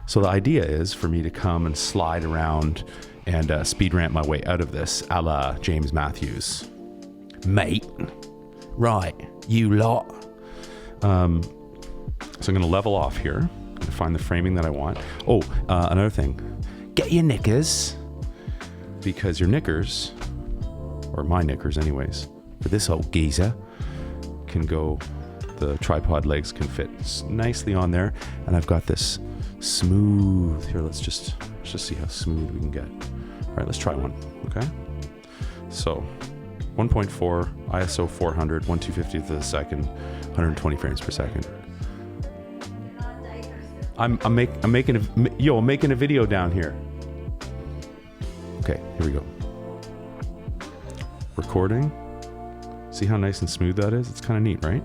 So the idea is for me to come and slide around and speed ramp my way out of this, a la James Matthews. Mate. Right, you lot. So I'm going to level off here. I'm going to find the framing that I want. Oh, another thing. Get your knickers. Because your knickers, or my knickers anyways, for this old geezer, can go, the tripod legs can fit nicely on there. And I've got this smooth, here, let's just see how smooth we can get. All right, let's try one, okay? So 1.4, ISO 400, 1/250th of a second, 120 frames per second. I'm making a video down here. Okay, here we go. Recording. See how nice and smooth that is? It's kind of neat, right?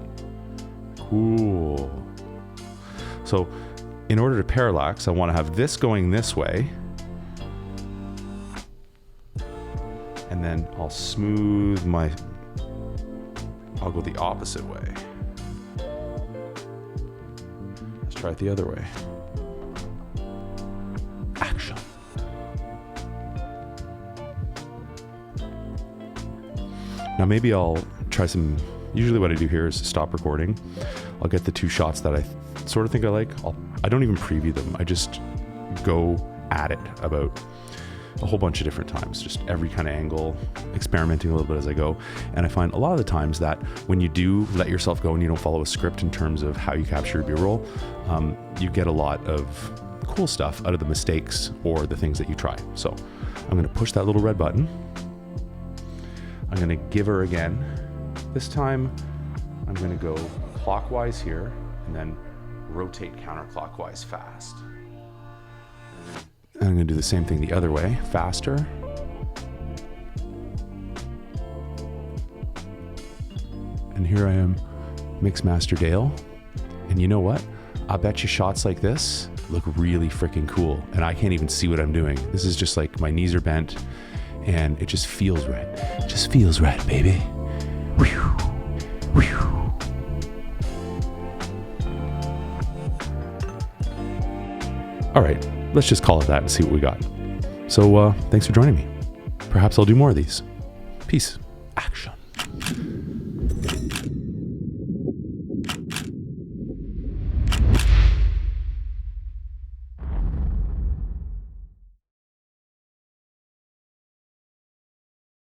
Cool. So in order to parallax, I want to have this going this way. And then I'll smooth I'll go the opposite way. Let's try it the other way. Action. Now maybe I'll try usually what I do here is stop recording. I'll get the two shots that I sort of think I like. I don't even preview them. I just go at it about a whole bunch of different times, just every kind of angle, experimenting a little bit as I go. And I find a lot of the times that when you do let yourself go and you don't follow a script in terms of how you capture your B-roll, you get a lot of cool stuff out of the mistakes or the things that you try. So I'm going to push that little red button. I'm going to give her again. This time I'm going to go clockwise here and then rotate counterclockwise fast. I'm going to do the same thing the other way, faster. And here I am, Mixmaster Dale. And you know what? I bet you shots like this look really freaking cool. And I can't even see what I'm doing. This is just like my knees are bent and it just feels right. It just feels right, baby. Whew. Whew. All right. Let's just call it that and see what we got. So thanks for joining me. Perhaps I'll do more of these. Peace. Action.